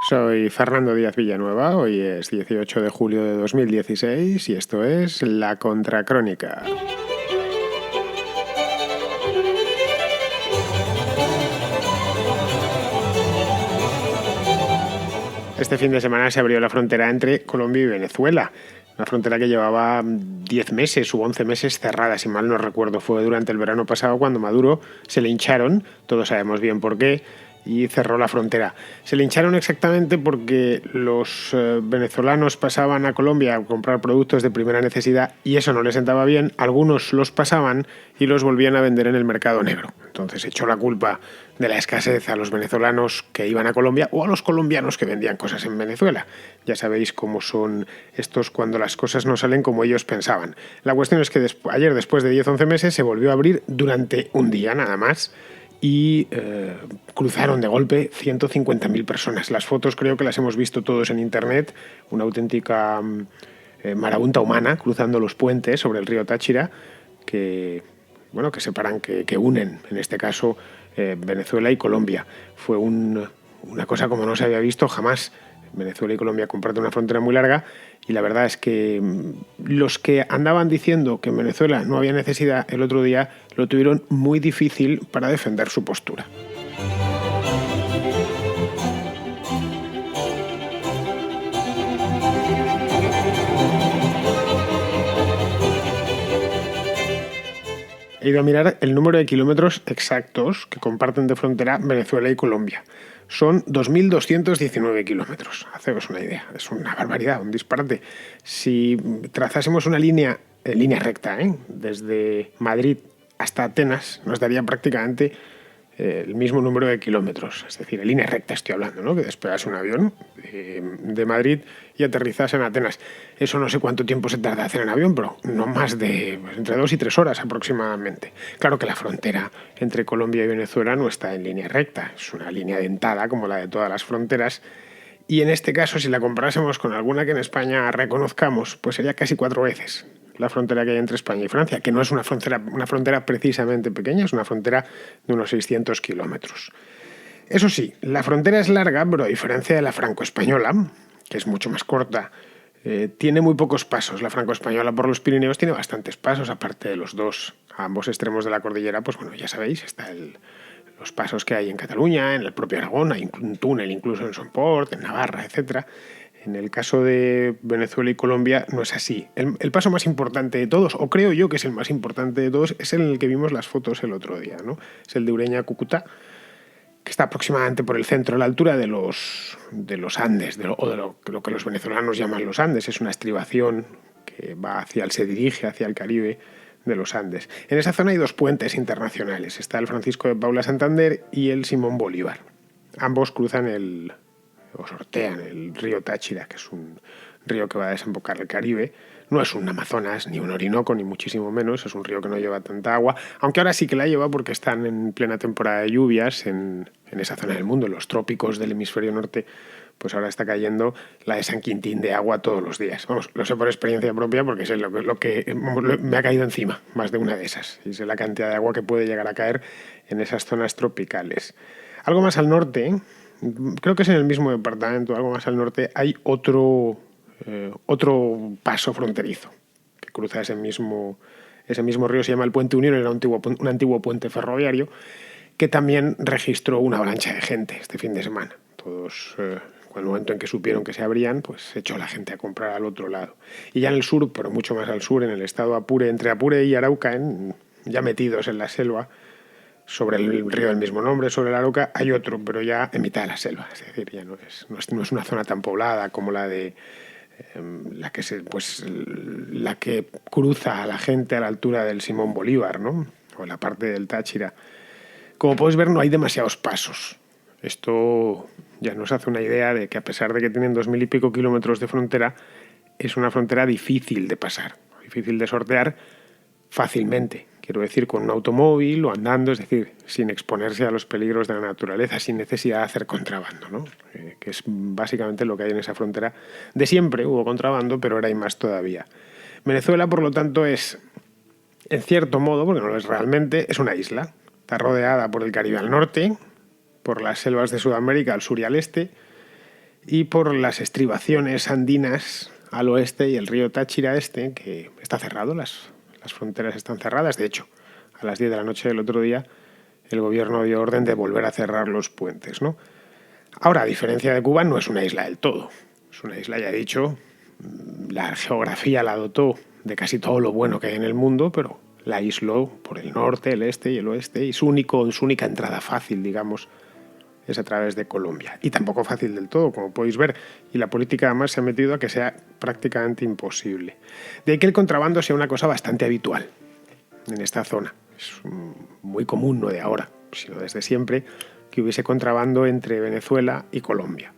Soy Fernando Díaz Villanueva, hoy es 18 de julio de 2016 y esto es La Contracrónica. Este fin de semana se abrió la frontera entre Colombia y Venezuela, una frontera que llevaba 10 meses u 11 meses cerrada, si mal no recuerdo. Fue durante el verano pasado cuando Maduro se le hincharon, todos sabemos bien por qué, y cerró la frontera. Se le hincharon exactamente porque los venezolanos pasaban a Colombia a comprar productos de primera necesidad y eso no les sentaba bien. Algunos los pasaban y los volvían a vender en el mercado negro. Entonces echó la culpa de la escasez a los venezolanos que iban a Colombia o a los colombianos que vendían cosas en Venezuela. Ya sabéis cómo son estos cuando las cosas no salen como ellos pensaban. La cuestión es que ayer, después de 10-11 meses, se volvió a abrir durante un día nada más y cruzaron de golpe 150.000 personas. Las fotos creo que las hemos visto todos en internet, una auténtica marabunta humana cruzando los puentes sobre el río Táchira que separan, que unen, en este caso, Venezuela y Colombia. Fue una cosa como no se había visto jamás. Venezuela y Colombia comparten una frontera muy larga y la verdad es que los que andaban diciendo que en Venezuela no había necesidad el otro día lo tuvieron muy difícil para defender su postura. He ido a mirar el número de kilómetros exactos que comparten de frontera Venezuela y Colombia. Son 2.219 kilómetros. Haceos una idea. Es una barbaridad, un disparate. Si trazásemos una línea recta, desde Madrid hasta Atenas, nos daría prácticamente el mismo número de kilómetros. Es decir, en línea recta estoy hablando, ¿no? Que despegas un avión de Madrid y aterrizas en Atenas. Eso no sé cuánto tiempo se tarda hacer en avión, pero no más de entre 2 y 3 horas aproximadamente. Claro que la frontera entre Colombia y Venezuela no está en línea recta, es una línea dentada como la de todas las fronteras. Y en este caso, si la comparásemos con alguna que en España reconozcamos, pues sería casi 4 veces la frontera que hay entre España y Francia, que no es una frontera precisamente pequeña, es una frontera de unos 600 kilómetros. Eso sí, la frontera es larga, pero a diferencia de la franco-española, que es mucho más corta, tiene muy pocos pasos. La franco-española por los Pirineos tiene bastantes pasos, aparte de los dos a ambos extremos de la cordillera, pues bueno, ya sabéis, está los pasos que hay en Cataluña, en el propio Aragón, hay un túnel incluso en Somport, en Navarra, etc. En el caso de Venezuela y Colombia no es así. El paso más importante de todos, o creo yo que es el más importante de todos, es el en el que vimos las fotos el otro día, ¿no? Es el de Ureña a Cúcuta, que está aproximadamente por el centro, a la altura de los Andes, o de lo que los venezolanos llaman los Andes. Es una estribación que se dirige hacia el Caribe de los Andes. En esa zona hay 2 puentes internacionales. Está el Francisco de Paula Santander y el Simón Bolívar. Ambos cruzan sortean el río Táchira, que es un río que va a desembocar el Caribe. No es un Amazonas, ni un Orinoco, ni muchísimo menos. Es un río que no lleva tanta agua, aunque ahora sí que la lleva porque están en plena temporada de lluvias en esa zona del mundo, en los trópicos del hemisferio norte. Pues ahora está cayendo la de San Quintín de agua todos los días. Vamos, lo sé por experiencia propia porque sé lo que me ha caído encima, más de una de esas. Y sé la cantidad de agua que puede llegar a caer en esas zonas tropicales. Algo más al norte, creo que es en el mismo departamento, algo más al norte, hay otro paso fronterizo que cruza ese mismo río. Se llama el Puente Unión, era un antiguo puente ferroviario que también registró una avalancha de gente este fin de semana. Todos, en el momento en que supieron que se abrían, pues se echó la gente a comprar al otro lado. Y ya en el sur, pero mucho más al sur, en el estado Apure, entre Apure y Arauca, ya metidos en la selva, sobre el río del mismo nombre, sobre el Arauca, hay otro, pero ya en mitad de la selva. Es decir, ya no es una zona tan poblada como la de la que cruza a la gente a la altura del Simón Bolívar, ¿no? O la parte del Táchira. Como podéis ver, no hay demasiados pasos. Esto ya nos hace una idea de que a pesar de que tienen 2.000 y pico kilómetros de frontera, es una frontera difícil de pasar, difícil de sortear fácilmente. Quiero decir, con un automóvil o andando, es decir, sin exponerse a los peligros de la naturaleza, sin necesidad de hacer contrabando, ¿no? Que es básicamente lo que hay en esa frontera. De siempre hubo contrabando, pero ahora hay más todavía. Venezuela, por lo tanto, es, en cierto modo, porque no lo es realmente, es una isla. Está rodeada por el Caribe al norte, por las selvas de Sudamérica al sur y al este, y por las estribaciones andinas al oeste y el río Táchira que está cerrado, las fronteras están cerradas. De hecho, a las 10 de la noche del otro día el gobierno dio orden de volver a cerrar los puentes, ¿no? Ahora, a diferencia de Cuba, no es una isla del todo. Es una isla, ya he dicho, la geografía la dotó de casi todo lo bueno que hay en el mundo, pero la aisló por el norte, el este y el oeste, y su única entrada fácil, digamos, es a través de Colombia. Y tampoco fácil del todo, como podéis ver. Y la política además se ha metido a que sea prácticamente imposible. De ahí que el contrabando sea una cosa bastante habitual en esta zona. Es muy común, no de ahora, sino desde siempre, que hubiese contrabando entre Venezuela y Colombia.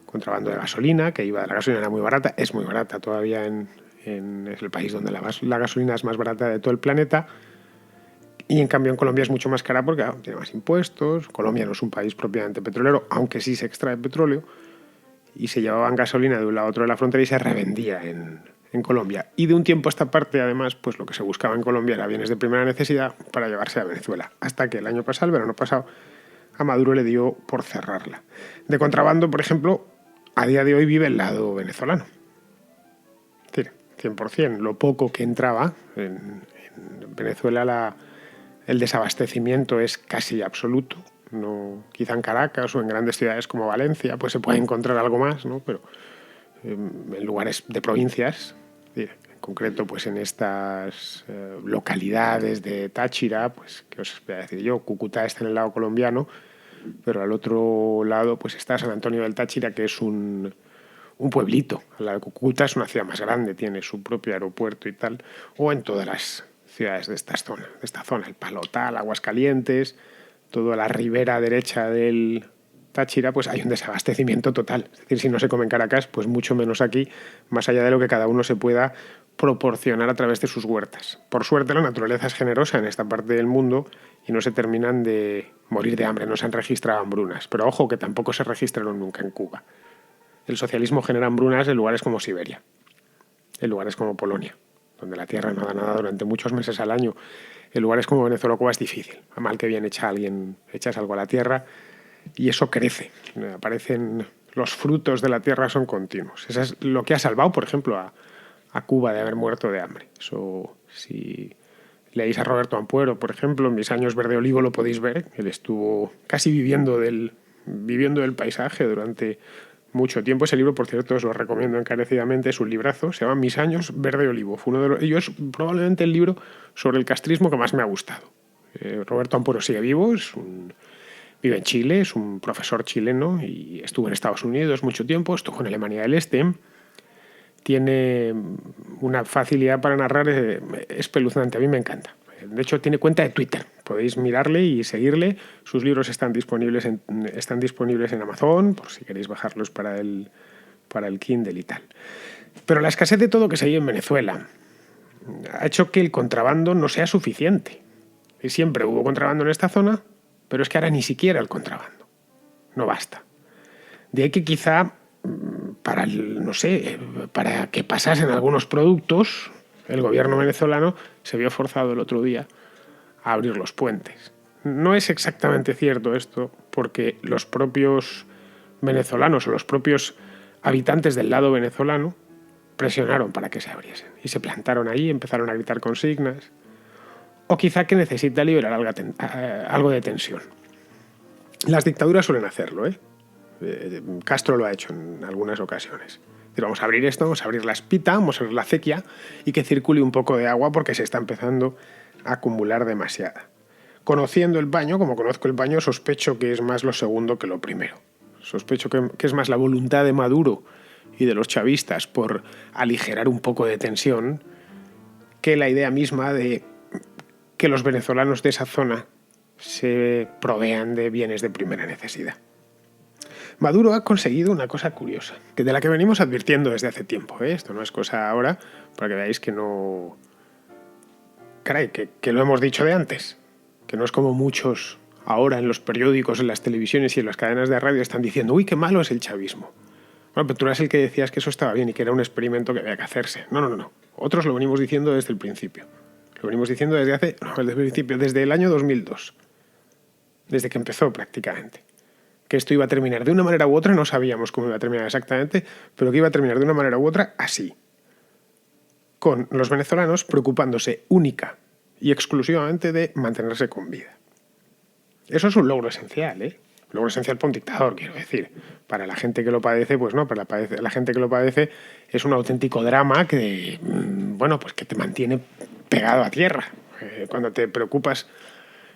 Contrabando de gasolina, la gasolina era muy barata, es muy barata todavía es el país donde la gasolina es más barata de todo el planeta. Y en cambio en Colombia es mucho más cara porque tiene más impuestos. Colombia no es un país propiamente petrolero, aunque sí se extrae petróleo. Y se llevaban gasolina de un lado a otro de la frontera y se revendía en Colombia. Y de un tiempo a esta parte, además, pues lo que se buscaba en Colombia era bienes de primera necesidad para llevarse a Venezuela. Hasta que el año pasado, el verano pasado, a Maduro le dio por cerrarla. De contrabando, por ejemplo, a día de hoy vive el lado venezolano. Es decir, 100%. Lo poco que entraba en Venezuela, el desabastecimiento es casi absoluto. No, quizá en Caracas o en grandes ciudades como Valencia pues se puede encontrar algo más, ¿no? Pero en lugares de provincias, en concreto pues en estas localidades de Táchira, pues que os voy a decir yo, Cúcuta está en el lado colombiano, pero al otro lado pues está San Antonio del Táchira, que es un pueblito. La de Cúcuta es una ciudad más grande, tiene su propio aeropuerto y tal, o en todas las ciudades de esta zona, el Palotal, Aguascalientes, toda la ribera derecha del Táchira, pues hay un desabastecimiento total. Es decir, si no se come en Caracas, pues mucho menos aquí, más allá de lo que cada uno se pueda proporcionar a través de sus huertas. Por suerte, la naturaleza es generosa en esta parte del mundo y no se terminan de morir de hambre, no se han registrado hambrunas. Pero ojo, que tampoco se registraron nunca en Cuba. El socialismo genera hambrunas en lugares como Siberia, en lugares como Polonia, donde la tierra no da nada durante muchos meses al año. En lugares como Venezuela o Cuba es difícil. A mal que bien echas algo a la tierra y eso crece. Aparecen los frutos de la tierra, son continuos. Eso es lo que ha salvado, por ejemplo, a Cuba de haber muerto de hambre. Eso, si leéis a Roberto Ampuero, por ejemplo, en Mis años verde olivo lo podéis ver. Él estuvo casi viviendo del paisaje durante mucho tiempo. Ese libro, por cierto, os lo recomiendo encarecidamente, es un librazo, se llama Mis años verde olivo. Fue uno de ellos, probablemente el libro sobre el castrismo que más me ha gustado. Roberto Ampuero sigue vivo, vive en Chile, es un profesor chileno y estuvo en Estados Unidos mucho tiempo, estuvo en Alemania del Este. Tiene una facilidad para narrar espeluznante, a mí me encanta. De hecho, tiene cuenta de Twitter. Podéis mirarle y seguirle. Sus libros están disponibles en Amazon, por si queréis bajarlos para el Kindle y tal. Pero la escasez de todo que se hay en Venezuela ha hecho que el contrabando no sea suficiente. Y siempre hubo contrabando en esta zona, pero es que ahora ni siquiera el contrabando. No basta. De ahí que quizá para que pasasen algunos productos, el gobierno venezolano se vio forzado el otro día a abrir los puentes. No es exactamente cierto esto, porque los propios venezolanos o los propios habitantes del lado venezolano presionaron para que se abriesen y se plantaron ahí, empezaron a gritar consignas. O quizá que necesita liberar algo de tensión. Las dictaduras suelen hacerlo, ¿eh? Castro lo ha hecho en algunas ocasiones. Vamos a abrir esto, vamos a abrir la espita, vamos a abrir la acequia y que circule un poco de agua porque se está empezando a acumular demasiada. Conociendo el baño, como conozco el baño, sospecho que es más lo segundo que lo primero. Sospecho que es más la voluntad de Maduro y de los chavistas por aligerar un poco de tensión que la idea misma de que los venezolanos de esa zona se provean de bienes de primera necesidad. Maduro ha conseguido una cosa curiosa, de la que venimos advirtiendo desde hace tiempo. Esto no es cosa ahora, para que veáis que no... Caray, que lo hemos dicho de antes, que no es como muchos ahora en los periódicos, en las televisiones y en las cadenas de radio están diciendo «Uy, qué malo es el chavismo». Bueno, pero tú eras el que decías que eso estaba bien y que era un experimento que había que hacerse. No. Otros lo venimos diciendo desde el principio. Lo venimos diciendo desde el año 2002. Desde que empezó prácticamente. que esto iba a terminar de una manera u otra, no sabíamos cómo iba a terminar exactamente, pero que iba a terminar de una manera u otra así, con los venezolanos preocupándose única y exclusivamente de mantenerse con vida. Eso es un logro esencial, ¿eh? Un logro esencial para un dictador, quiero decir. Para la gente que lo padece, pues no, para la gente que lo padece es un auténtico drama que, bueno, pues que te mantiene pegado a tierra. Cuando te preocupas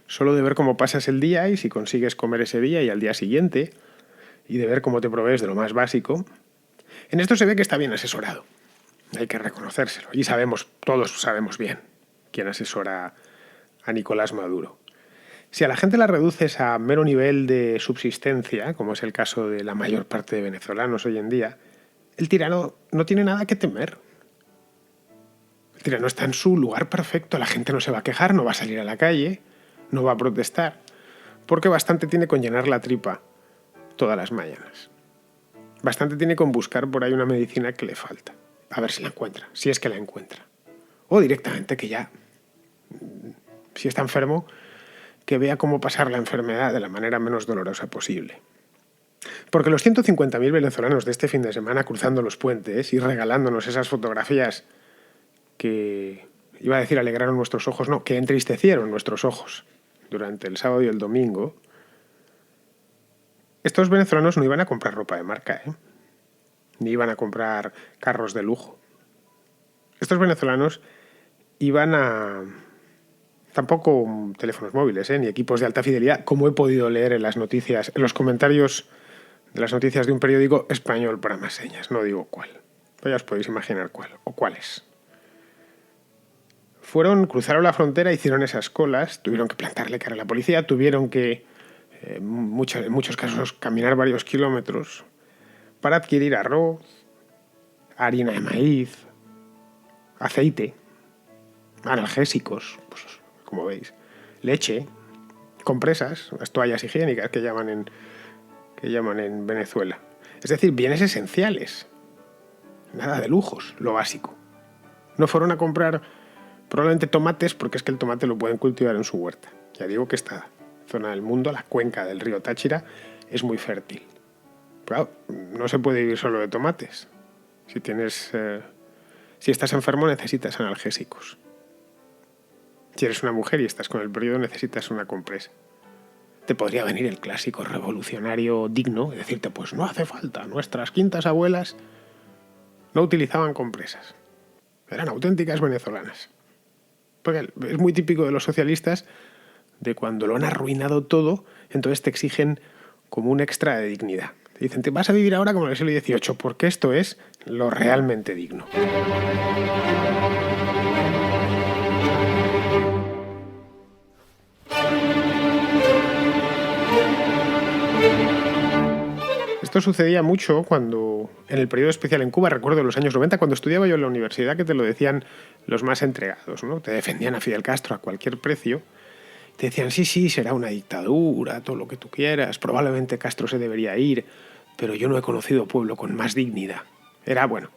solo de ver cómo pasas el día y si consigues comer ese día y al día siguiente, y de ver cómo te provees de lo más básico, en esto se ve que está bien asesorado. Hay que reconocérselo. Y todos sabemos bien quién asesora a Nicolás Maduro. Si a la gente la reduces a mero nivel de subsistencia, como es el caso de la mayor parte de venezolanos hoy en día, el tirano no tiene nada que temer. El tirano está en su lugar perfecto, la gente no se va a quejar, no va a salir a la calle, no va a protestar, porque bastante tiene con llenar la tripa todas las mañanas. Bastante tiene con buscar por ahí una medicina que le falta, a ver si la encuentra, si es que la encuentra. O directamente que ya, si está enfermo, que vea cómo pasar la enfermedad de la manera menos dolorosa posible. Porque los 150.000 venezolanos de este fin de semana cruzando los puentes y regalándonos esas fotografías que, iba a decir alegraron nuestros ojos, no, que entristecieron nuestros ojos durante el sábado y el domingo, estos venezolanos no iban a comprar ropa de marca, ni iban a comprar carros de lujo. Estos venezolanos iban a... Tampoco teléfonos móviles, ni equipos de alta fidelidad, como he podido leer en las noticias, en los comentarios de las noticias de un periódico español para más señas. No digo cuál, pero ya os podéis imaginar cuál o cuáles. Cruzaron la frontera, hicieron esas colas, tuvieron que plantarle cara a la policía, tuvieron que, en muchos casos, caminar varios kilómetros para adquirir arroz, harina de maíz, aceite, analgésicos, pues, como veis, leche, compresas, las toallas higiénicas que llaman en Venezuela. Es decir, bienes esenciales. Nada de lujos, lo básico. No fueron a comprar probablemente tomates, porque es que el tomate lo pueden cultivar en su huerta. Ya digo que esta zona del mundo, la cuenca del río Táchira, es muy fértil. Pero no se puede vivir solo de tomates. Si estás enfermo necesitas analgésicos. Si eres una mujer y estás con el periodo necesitas una compresa. Te podría venir el clásico revolucionario digno y decirte, pues no hace falta, nuestras quintas abuelas no utilizaban compresas. Eran auténticas venezolanas. Porque es muy típico de los socialistas de cuando lo han arruinado todo, entonces te exigen como un extra de dignidad. Te dicen, te vas a vivir ahora como en el siglo XVIII, porque esto es lo realmente digno. Esto sucedía mucho cuando, en el periodo especial en Cuba, recuerdo en los años 90, cuando estudiaba yo en la universidad, que te lo decían los más entregados, ¿no? Te defendían a Fidel Castro a cualquier precio. Te decían, sí, será una dictadura, todo lo que tú quieras, probablemente Castro se debería ir, pero yo no he conocido pueblo con más dignidad. Era, bueno,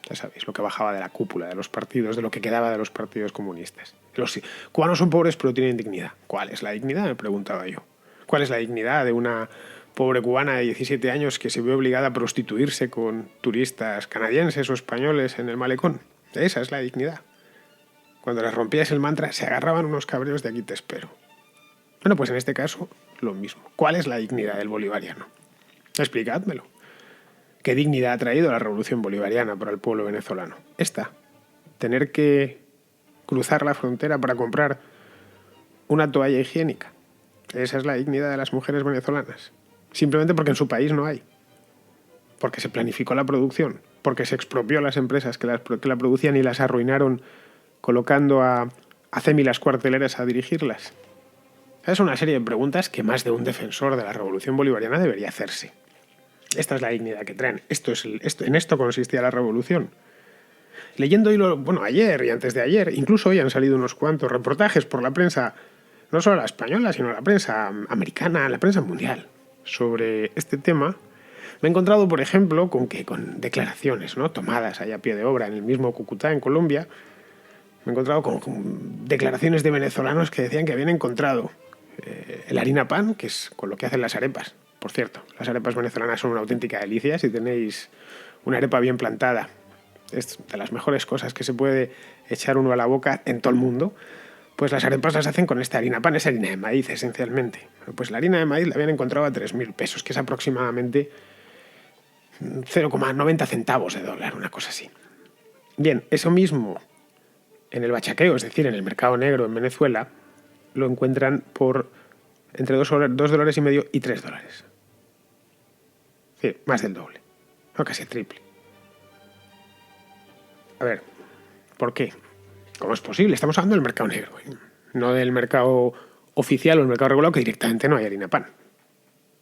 ya sabéis, lo que bajaba de la cúpula de los partidos, de lo que quedaba de los partidos comunistas. Los cubanos son pobres pero tienen dignidad. ¿Cuál es la dignidad?, me preguntaba yo. ¿Cuál es la dignidad de una pobre cubana de 17 años que se ve obligada a prostituirse con turistas canadienses o españoles en el malecón? Esa es la dignidad. Cuando les rompías el mantra, se agarraban unos cabreos de aquí te espero. Bueno, pues en este caso, lo mismo. ¿Cuál es la dignidad del bolivariano? Explicádmelo. ¿Qué dignidad ha traído la revolución bolivariana para el pueblo venezolano? Esta. Tener que cruzar la frontera para comprar una toalla higiénica. Esa es la dignidad de las mujeres venezolanas. Simplemente porque en su país no hay. Porque se planificó la producción. Porque se expropió a las empresas que la producían y las arruinaron colocando a acémilas cuarteleras a dirigirlas. Es una serie de preguntas que más de un defensor de la revolución bolivariana debería hacerse. Esta es la dignidad que traen. En esto consistía la revolución. Leyendo ayer y antes de ayer, incluso hoy han salido unos cuantos reportajes por la prensa, no solo la española, sino la prensa americana, la prensa mundial, sobre este tema. Me he encontrado, por ejemplo, con declaraciones, ¿no?, tomadas ahí a pie de obra en el mismo Cúcuta, en Colombia. Me he encontrado con declaraciones de venezolanos que decían que habían encontrado el harina pan, que es con lo que hacen las arepas, Por cierto, las arepas venezolanas son una auténtica delicia. Si tenéis una arepa bien plantada, es de las mejores cosas que se puede echar uno a la boca en todo el mundo. Pues las arepas las hacen con esta harina pan, es harina de maíz esencialmente. Pues la harina de maíz la habían encontrado a 3.000 pesos, que es aproximadamente 0,90 centavos de dólar, una cosa así. Bien, eso mismo en el bachaqueo, es decir, en el mercado negro en Venezuela, lo encuentran por entre $2,5 y $3. Sí, más del doble, o casi el triple. A ver, ¿por qué? ¿Cómo es posible? Estamos hablando del mercado negro, no del mercado oficial o el mercado regulado, que directamente no hay harina pan.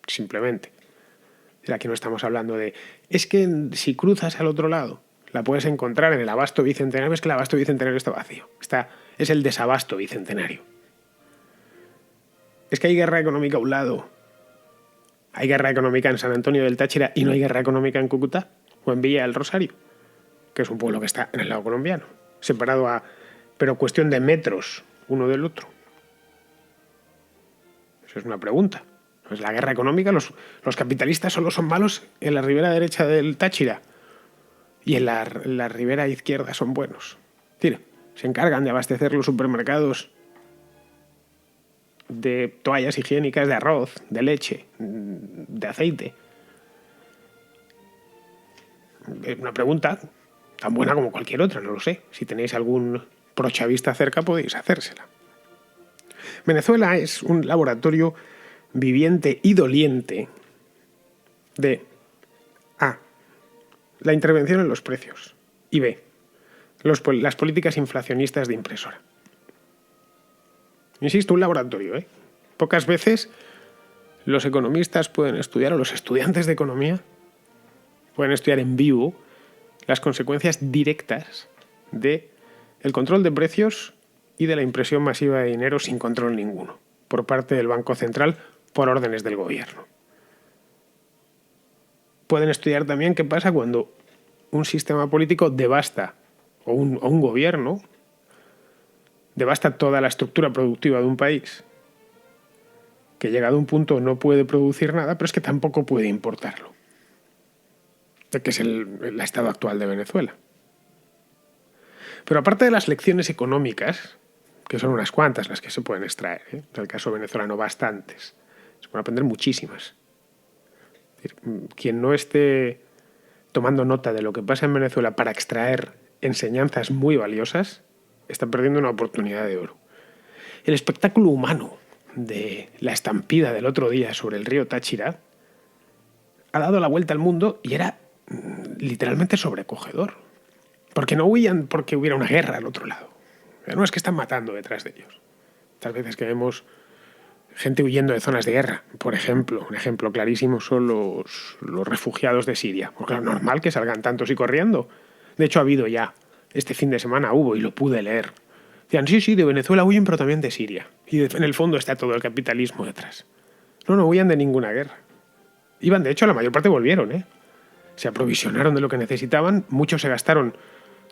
Simplemente. Aquí no estamos hablando de... Es que si cruzas al otro lado, la puedes encontrar en el abasto bicentenario. Es que el abasto bicentenario está vacío. Es el desabasto bicentenario. Es que hay guerra económica a un lado. Hay guerra económica en San Antonio del Táchira y no hay guerra económica en Cúcuta o en Villa del Rosario, que es un pueblo que está en el lado colombiano, separado pero cuestión de metros uno del otro. Eso es una pregunta. Pues la guerra económica, los capitalistas solo son malos en la ribera derecha del Táchira y en la ribera izquierda son buenos. Es decir, se encargan de abastecer los supermercados de toallas higiénicas, de arroz, de leche, de aceite. Es una pregunta tan buena como cualquier otra, no lo sé. Si tenéis algún prochavista cerca podéis hacérsela. Venezuela es un laboratorio viviente y doliente de A, la intervención en los precios, y B, las políticas inflacionistas de impresora. Insisto, un laboratorio, ¿eh? Pocas veces los economistas pueden estudiar, o los estudiantes de economía pueden estudiar en vivo las consecuencias directas de el control de precios y de la impresión masiva de dinero sin control ninguno por parte del Banco Central por órdenes del gobierno. Pueden estudiar también qué pasa cuando un sistema político devasta, o un gobierno devasta toda la estructura productiva de un país, que llegado a un punto no puede producir nada, pero es que tampoco puede importarlo, que es el estado actual de Venezuela. Pero aparte de las lecciones económicas, que son unas cuantas las que se pueden extraer, en el caso venezolano bastantes, se pueden aprender muchísimas. Es decir, quien no esté tomando nota de lo que pasa en Venezuela para extraer enseñanzas muy valiosas, está perdiendo una oportunidad de oro. El espectáculo humano de la estampida del otro día sobre el río Táchira ha dado la vuelta al mundo y era literalmente sobrecogedor. Porque no huían porque hubiera una guerra al otro lado. No, es que están matando detrás de ellos. Tal veces que vemos gente huyendo de zonas de guerra. Por ejemplo, un ejemplo clarísimo son los refugiados de Siria. Pues claro, normal que salgan tantos y corriendo. De hecho, ha habido ya. Este fin de semana hubo y lo pude leer. Decían, sí, de Venezuela huyen, pero también de Siria. Y en el fondo está todo el capitalismo detrás. No huían de ninguna guerra. Iban, de hecho, la mayor parte volvieron, ¿eh? Se aprovisionaron de lo que necesitaban. Muchos se gastaron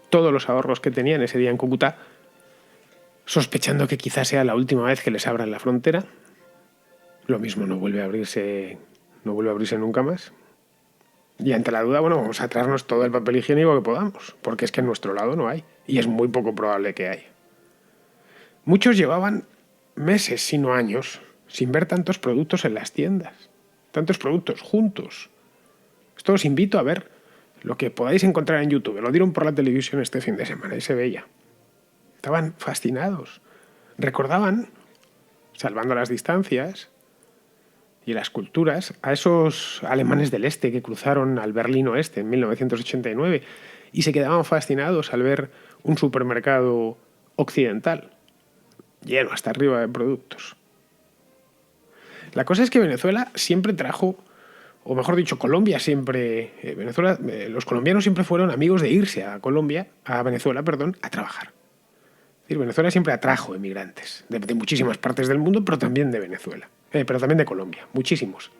todos los ahorros que tenían ese día en Cúcuta, sospechando que quizás sea la última vez que les abran la frontera. Lo mismo no vuelve a abrirse nunca más. Y ante la duda, vamos a traernos todo el papel higiénico que podamos, porque es que en nuestro lado no hay, y es muy poco probable que haya. Muchos llevaban meses, si no años, sin ver tantos productos en las tiendas, tantos productos juntos. Esto os invito a ver lo que podáis encontrar en YouTube. Lo dieron por la televisión este fin de semana y se veía. Estaban fascinados. Recordaban, salvando las distancias y las culturas, a esos alemanes del este que cruzaron al Berlín Oeste en 1989 y se quedaban fascinados al ver un supermercado occidental lleno hasta arriba de productos. La cosa es que Venezuela siempre trajo, o mejor dicho, Colombia siempre, los colombianos siempre fueron amigos de irse a Venezuela, a trabajar. Es decir, Venezuela siempre atrajo emigrantes de muchísimas partes del mundo, pero también de Venezuela, pero también de Colombia, muchísimos.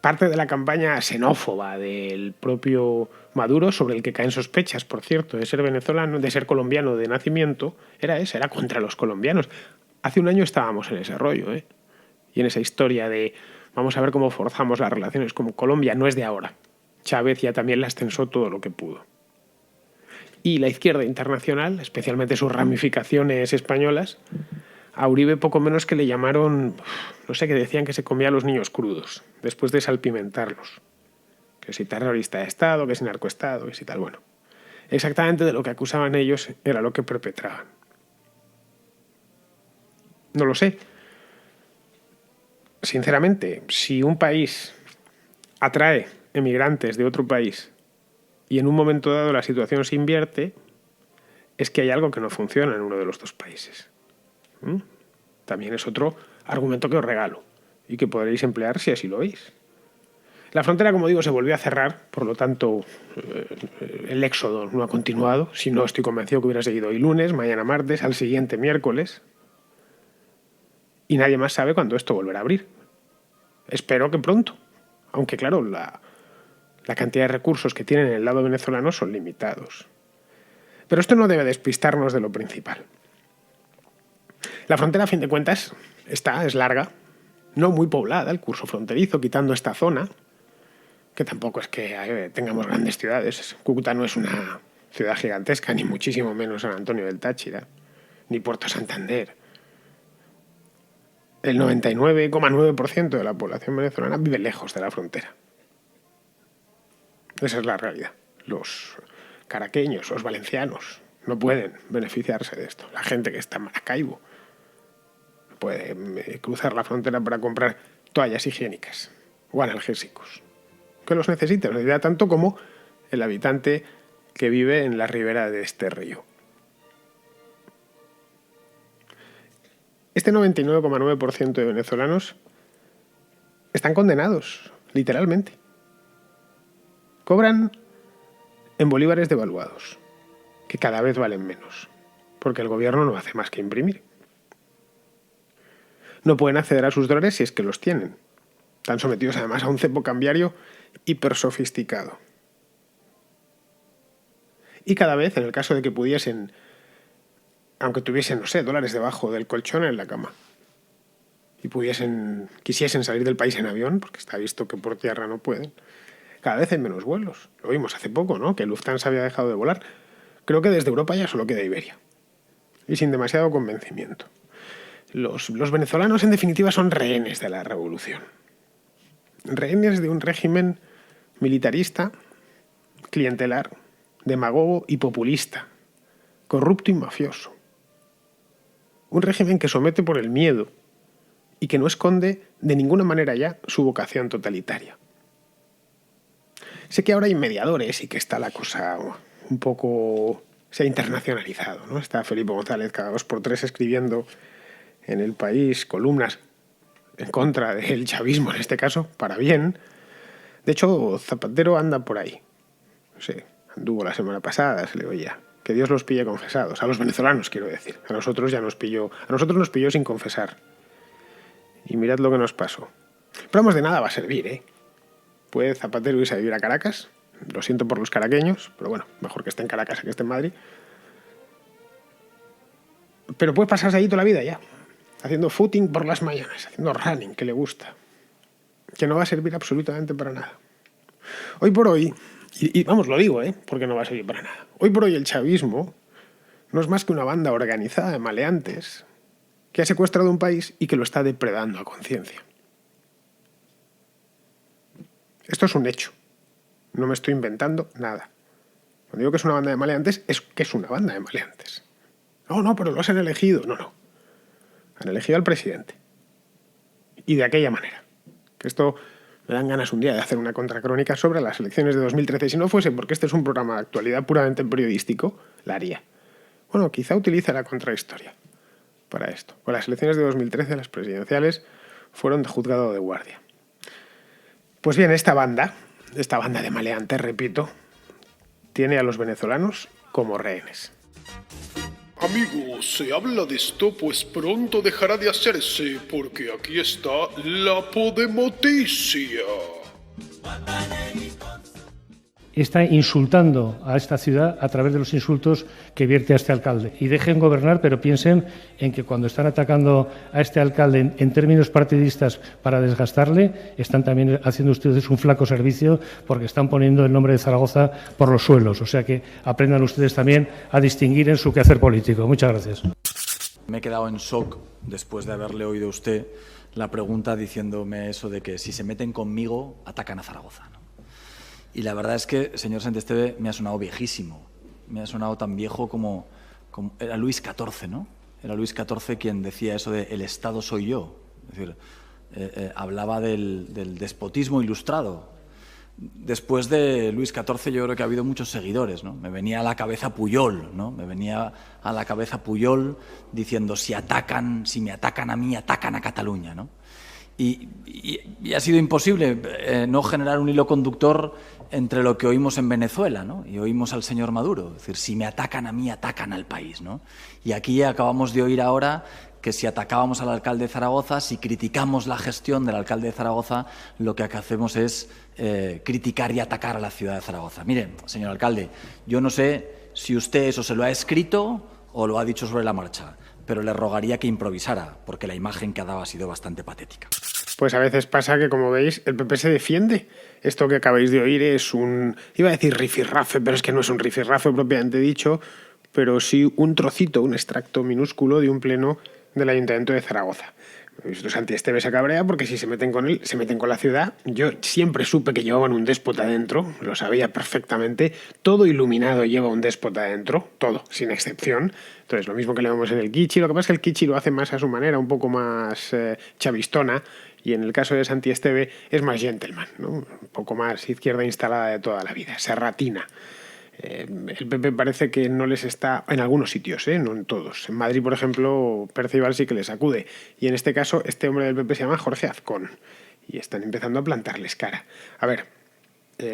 Parte de la campaña xenófoba del propio Maduro, sobre el que caen sospechas, por cierto, de ser venezolano, de ser colombiano de nacimiento, era contra los colombianos. Hace un año estábamos en ese rollo, y en esa historia de Vamos a ver cómo forzamos las relaciones. Como Colombia no es de ahora. Chávez ya también las tensó todo lo que pudo. Y la izquierda internacional, especialmente sus ramificaciones españolas, a Uribe poco menos que le llamaron, no sé, que decían que se comía a los niños crudos, después de salpimentarlos. Que si terrorista de Estado, que si narcoestado, que si tal, bueno. Exactamente de lo que acusaban ellos era lo que perpetraban. No lo sé. Sinceramente, si un país atrae emigrantes de otro país y en un momento dado la situación se invierte, es que hay algo que no funciona en uno de los dos países. También es otro argumento que os regalo y que podréis emplear si así lo veis. La frontera, como digo, se volvió a cerrar, por lo tanto, el éxodo no ha continuado. Si no, estoy convencido que hubiera seguido hoy lunes, mañana martes, al siguiente miércoles. Y nadie más sabe cuándo esto volverá a abrir. Espero que pronto. Aunque, claro, la cantidad de recursos que tienen en el lado venezolano son limitados. Pero esto no debe despistarnos de lo principal. La frontera, a fin de cuentas, es larga, no muy poblada, el curso fronterizo, quitando esta zona, que tampoco es que tengamos grandes ciudades. Cúcuta no es una ciudad gigantesca, ni muchísimo menos San Antonio del Táchira, ni Puerto Santander. El 99,9% de la población venezolana vive lejos de la frontera. Esa es la realidad. Los caraqueños, los valencianos, no pueden beneficiarse de esto. La gente que está en Maracaibo puede cruzar la frontera para comprar toallas higiénicas o analgésicos. Que los necesita tanto como el habitante que vive en la ribera de este río. Este 99,9% de venezolanos están condenados, literalmente. Cobran en bolívares devaluados, que cada vez valen menos, porque el gobierno no hace más que imprimir. No pueden acceder a sus dólares si es que los tienen. Están sometidos además a un cepo cambiario hiper sofisticado. Y cada vez, en el caso de que pudiesen, aunque tuviesen, no sé, dólares debajo del colchón en la cama, y quisiesen salir del país en avión, porque está visto que por tierra no pueden, cada vez hay menos vuelos. Lo vimos hace poco, ¿no? Que Lufthansa había dejado de volar. Creo que desde Europa ya solo queda Iberia. Y sin demasiado convencimiento. Los venezolanos, en definitiva, son rehenes de la revolución. Rehenes de un régimen militarista, clientelar, demagogo y populista, corrupto y mafioso. Un régimen que somete por el miedo y que no esconde de ninguna manera ya su vocación totalitaria. Sé que ahora hay mediadores y que está la cosa un poco... se ha internacionalizado, ¿no? Está Felipe González cada 2x3 escribiendo en El País columnas en contra del chavismo, en este caso, para bien. De hecho, Zapatero anda por ahí. No sé, anduvo la semana pasada, se le oía. Que Dios los pille confesados. A los venezolanos, quiero decir. A nosotros nos pilló sin confesar. Y mirad lo que nos pasó. Pero vamos, de nada va a servir, ¿eh? Puede Zapatero irse a vivir a Caracas. Lo siento por los caraqueños, pero bueno, mejor que esté en Caracas que esté en Madrid. Pero puede pasarse ahí toda la vida ya. Haciendo footing por las mañanas, haciendo running, que le gusta. Que no va a servir absolutamente para nada. Hoy por hoy, y vamos, lo digo, porque no va a servir para nada. Hoy por hoy el chavismo no es más que una banda organizada de maleantes que ha secuestrado un país y que lo está depredando a conciencia. Esto es un hecho. No me estoy inventando nada. Cuando digo que es una banda de maleantes, es que es una banda de maleantes. No, pero los han elegido. No. Han elegido al presidente. Y de aquella manera. Que esto me dan ganas un día de hacer una contracrónica sobre las elecciones de 2013. Si no fuese porque este es un programa de actualidad puramente periodístico, la haría. Bueno, quizá utilice la contrahistoria para esto. Pues las elecciones de 2013, las presidenciales, fueron de juzgado de guardia. Pues bien, esta banda de maleantes, repito, tiene a los venezolanos como rehenes. Amigos, se habla de esto, pues pronto dejará de hacerse, porque aquí está la Podemoticia. está insultando a esta ciudad a través de los insultos que vierte a este alcalde. Y dejen gobernar, pero piensen en que cuando están atacando a este alcalde en términos partidistas para desgastarle, están también haciendo ustedes un flaco servicio porque están poniendo el nombre de Zaragoza por los suelos. O sea que aprendan ustedes también a distinguir en su quehacer político. Muchas gracias. Me he quedado en shock después de haberle oído a usted la pregunta diciéndome eso de que si se meten conmigo, atacan a Zaragoza, ¿no? Y la verdad es que, señor Santiesteve, me ha sonado viejísimo. Me ha sonado tan viejo como era Luis XIV, ¿no? Era Luis XIV quien decía eso de el Estado soy yo. Es decir, hablaba del despotismo ilustrado. Después de Luis XIV yo creo que ha habido muchos seguidores, ¿no? Me venía a la cabeza Pujol, ¿no? Me venía a la cabeza Pujol diciendo si me atacan a mí, atacan a Cataluña, ¿no? Y ha sido imposible no generar un hilo conductor entre lo que oímos en Venezuela, ¿no? Y oímos al señor Maduro, es decir, si me atacan a mí, atacan al país, ¿no? Y aquí acabamos de oír ahora que si atacábamos al alcalde de Zaragoza, si criticamos la gestión del alcalde de Zaragoza, lo que hacemos es criticar y atacar a la ciudad de Zaragoza. Mire, señor alcalde, yo no sé si usted eso se lo ha escrito o lo ha dicho sobre la marcha, pero le rogaría que improvisara, porque la imagen que ha dado ha sido bastante patética. Pues a veces pasa que, como veis, el PP se defiende. Esto que acabáis de oír es iba a decir rifirrafe, pero es que no es un rifirrafe propiamente dicho, pero sí un trocito, un extracto minúsculo de un pleno del Ayuntamiento de Zaragoza. Santiesteve se cabrea porque si se meten con él, se meten con la ciudad. Yo siempre supe que llevaban un déspota dentro, lo sabía perfectamente. Todo iluminado lleva un déspota dentro, todo, sin excepción. Entonces, lo mismo que le vemos en el Kichi, lo que pasa es que el Kichi lo hace más a su manera, un poco más chavistona, y en el caso de Santiesteve es más gentleman, ¿no? Un poco más izquierda instalada de toda la vida, serratina. El PP parece que no les está, en algunos sitios, no en todos. En Madrid, por ejemplo, Percival sí que les acude. Y en este caso, este hombre del PP se llama Jorge Azcón. Y están empezando a plantarles cara. A ver,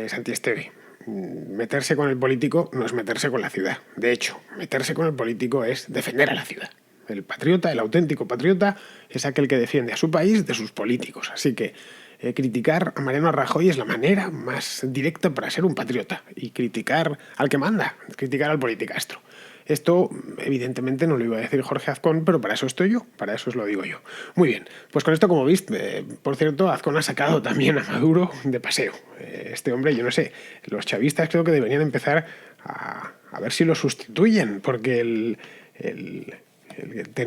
Santiesteve, meterse con el político no es meterse con la ciudad. De hecho, meterse con el político es defender a la ciudad. El patriota, el auténtico patriota, es aquel que defiende a su país de sus políticos. Así que criticar a Mariano Rajoy es la manera más directa para ser un patriota. Y criticar al que manda, criticar al politicastro. Esto, evidentemente, no lo iba a decir Jorge Azcón, pero para eso estoy yo, para eso os lo digo yo. Muy bien, pues con esto, como viste, por cierto, Azcón ha sacado también a Maduro de paseo. Este hombre, yo no sé, los chavistas creo que deberían empezar a ver si lo sustituyen, porque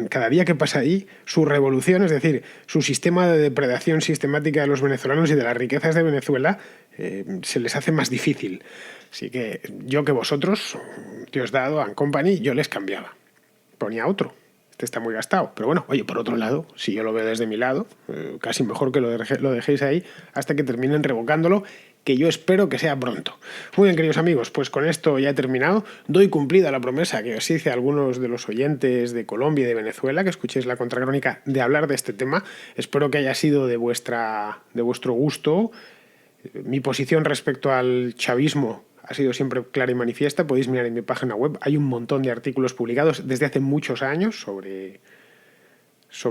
cada día que pasa ahí, su revolución, es decir, su sistema de depredación sistemática de los venezolanos y de las riquezas de Venezuela, se les hace más difícil. Así que yo que vosotros, Diosdado and Company, yo les cambiaba. Ponía otro. Este está muy gastado. Pero bueno, oye, por otro lado, si yo lo veo desde mi lado, casi mejor que lo dejéis ahí hasta que terminen revocándolo, que yo espero que sea pronto. Muy bien, queridos amigos, pues con esto ya he terminado. Doy cumplida la promesa que os hice a algunos de los oyentes de Colombia y de Venezuela, que escuchéis la contracrónica, de hablar de este tema. Espero que haya sido de vuestro gusto. Mi posición respecto al chavismo ha sido siempre clara y manifiesta. Podéis mirar en mi página web. Hay un montón de artículos publicados desde hace muchos años sobre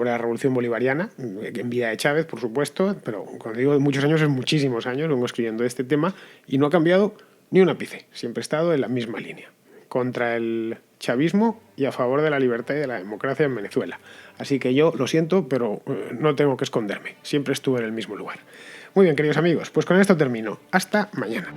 la revolución bolivariana, en vida de Chávez, por supuesto, pero cuando digo muchos años es muchísimos años, vengo escribiendo este tema y no ha cambiado ni un ápice, siempre he estado en la misma línea, contra el chavismo y a favor de la libertad y de la democracia en Venezuela. Así que yo lo siento, pero no tengo que esconderme, siempre estuve en el mismo lugar. Muy bien, queridos amigos, pues con esto termino. Hasta mañana.